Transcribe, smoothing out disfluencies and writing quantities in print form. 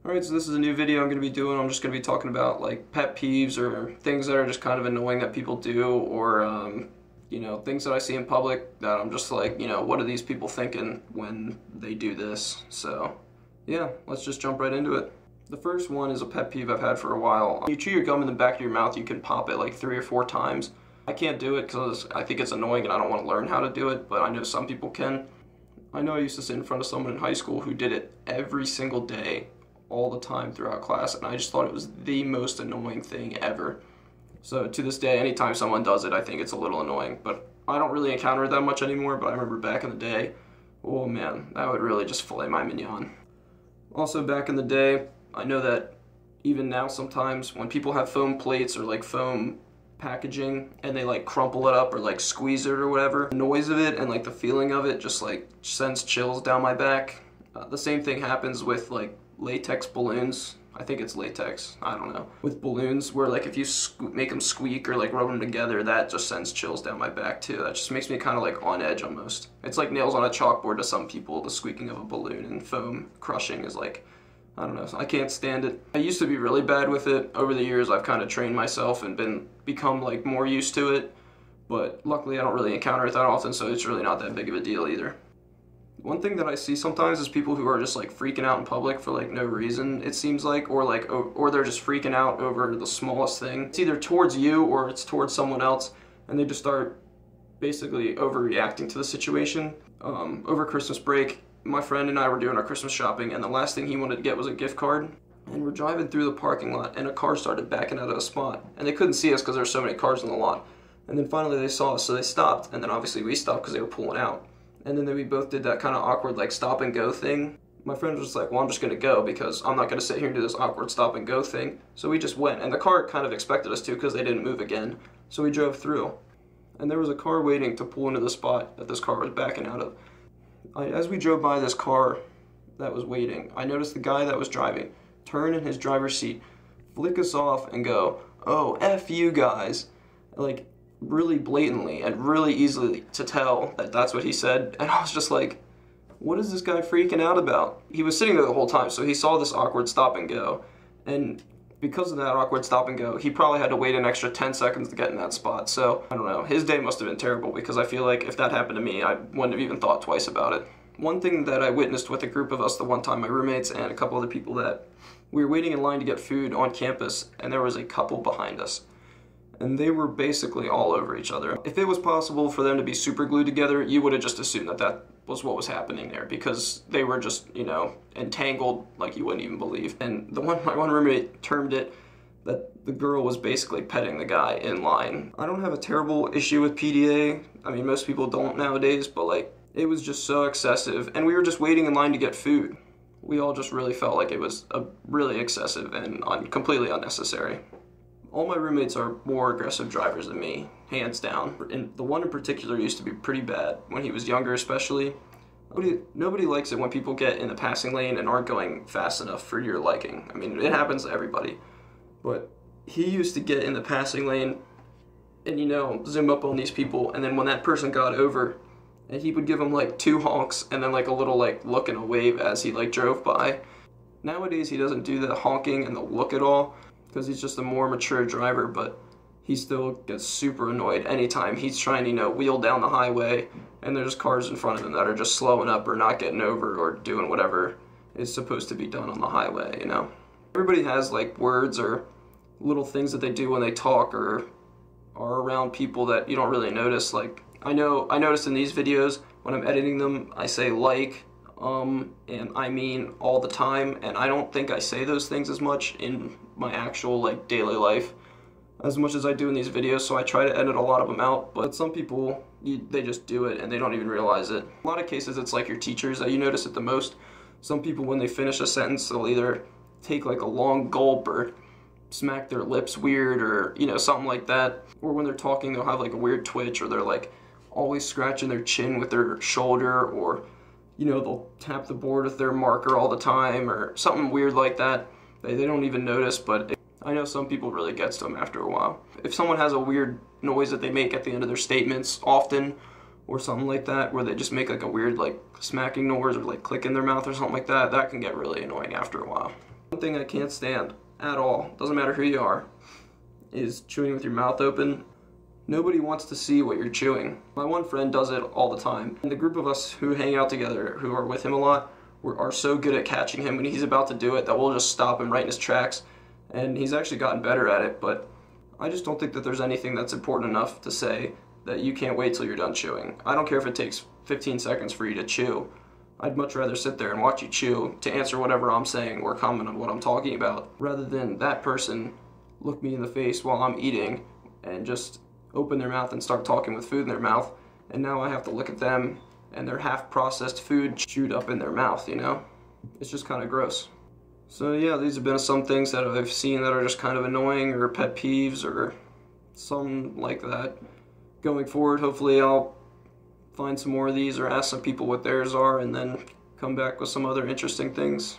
Alright, so this is a new video I'm going to be doing. I'm just going to be talking about like pet peeves or things that are just kind of annoying that people do, or things that I see in public that I'm just like, what are these people thinking when they do this? So yeah, let's just jump right into it. The first one is a pet peeve I've had for a while. When you chew your gum in the back of your mouth, you can pop it like 3 or 4 times. I can't do it because I think it's annoying and I don't want to learn how to do it, but I know some people can. I know I used to sit in front of someone in high school who did it every single day, all the time throughout class, and I just thought it was the most annoying thing ever. So to this day, anytime someone does it, I think it's a little annoying, but I don't really encounter it that much anymore. But I remember back in the day, oh man, that would really just fillet my mignon. Also back in the day, I know that even now sometimes when people have foam plates or like foam packaging and they like crumple it up or like squeeze it or whatever, the noise of it and like the feeling of it just like sends chills down my back. The same thing happens with like latex balloons. I think it's latex, I don't know. With balloons, where like if you make them squeak or like rub them together, that just sends chills down my back too. That just makes me kind of like on edge almost. It's like nails on a chalkboard to some people, the squeaking of a balloon, and foam crushing is like, I don't know, I can't stand it. I used to be really bad with it. Over the years I've kind of trained myself and become like more used to it, but luckily I don't really encounter it that often, so it's really not that big of a deal either. One thing that I see sometimes is people who are just like freaking out in public for like no reason, it seems like, or they're just freaking out over the smallest thing. It's either towards you or it's towards someone else, and they just start basically overreacting to the situation. Over Christmas break, my friend and I were doing our Christmas shopping, and the last thing he wanted to get was a gift card. And we're driving through the parking lot, and a car started backing out of a spot, and they couldn't see us because there's so many cars in the lot. And then finally they saw us, so they stopped, and then obviously we stopped because they were pulling out. And then we both did that kind of awkward like stop and go thing. My friend was just like, well, I'm just gonna go because I'm not gonna sit here and do this awkward stop and go thing. So we just went, and the car kind of expected us to because they didn't move again. So we drove through, and there was a car waiting to pull into the spot that this car was backing out of. As we drove by this car that was waiting, I noticed the guy that was driving turn in his driver's seat, flick us off, and go, "Oh, F you guys," like really blatantly and really easily to tell that that's what he said. And I was just like, what is this guy freaking out about? He was sitting there the whole time, so he saw this awkward stop and go, and because of that awkward stop and go, he probably had to wait an extra 10 seconds to get in that spot. So I don't know, his day must have been terrible, because I feel like if that happened to me, I wouldn't have even thought twice about it. One thing that I witnessed with a group of us the one time, my roommates and a couple other people, that we were waiting in line to get food on campus, and there was a couple behind us. And they were basically all over each other. If it was possible for them to be super glued together, you would have just assumed that that was what was happening there, because they were just, entangled like you wouldn't even believe. And my one roommate termed it that the girl was basically petting the guy in line. I don't have a terrible issue with PDA. I mean, most people don't nowadays, but like, it was just so excessive, and we were just waiting in line to get food. We all just really felt like it was really excessive and completely unnecessary. All my roommates are more aggressive drivers than me, hands down. And the one in particular used to be pretty bad, when he was younger especially. Nobody likes it when people get in the passing lane and aren't going fast enough for your liking. I mean, it happens to everybody. But he used to get in the passing lane and, zoom up on these people, and then when that person got over, and he would give them like 2 honks and then like a little like look and a wave as he like drove by. Nowadays he doesn't do the honking and the look at all, because he's just a more mature driver, but he still gets super annoyed anytime he's trying to, wheel down the highway and there's cars in front of him that are just slowing up or not getting over or doing whatever is supposed to be done on the highway, Everybody has like words or little things that they do when they talk or are around people that you don't really notice. Like, I noticed in these videos, when I'm editing them, I say like, and I mean all the time, and I don't think I say those things as much in my actual like daily life as much as I do in these videos, so I try to edit a lot of them out. But some people, they just do it and they don't even realize it. In a lot of cases it's like your teachers that you notice it the most. Some people, when they finish a sentence, they'll either take like a long gulp or smack their lips weird or something like that, or when they're talking they'll have like a weird twitch, or they're like always scratching their chin with their shoulder, or they'll tap the board with their marker all the time, or something weird like that. They don't even notice, but I know some people really gets to them after a while. If someone has a weird noise that they make at the end of their statements often, or something like that, where they just make like a weird like smacking noise or like click in their mouth or something like that, that can get really annoying after a while. One thing I can't stand at all, doesn't matter who you are, is chewing with your mouth open. Nobody wants to see what you're chewing. My one friend does it all the time. And the group of us who hang out together, who are with him a lot, are so good at catching him when he's about to do it that we'll just stop him right in his tracks. And he's actually gotten better at it, but I just don't think that there's anything that's important enough to say that you can't wait till you're done chewing. I don't care if it takes 15 seconds for you to chew. I'd much rather sit there and watch you chew to answer whatever I'm saying or comment on what I'm talking about, rather than that person look me in the face while I'm eating and just open their mouth and start talking with food in their mouth, and now I have to look at them and their half-processed food chewed up in their mouth, you know? It's just kind of gross. So yeah, these have been some things that I've seen that are just kind of annoying or pet peeves or something like that. Going forward, hopefully I'll find some more of these or ask some people what theirs are and then come back with some other interesting things.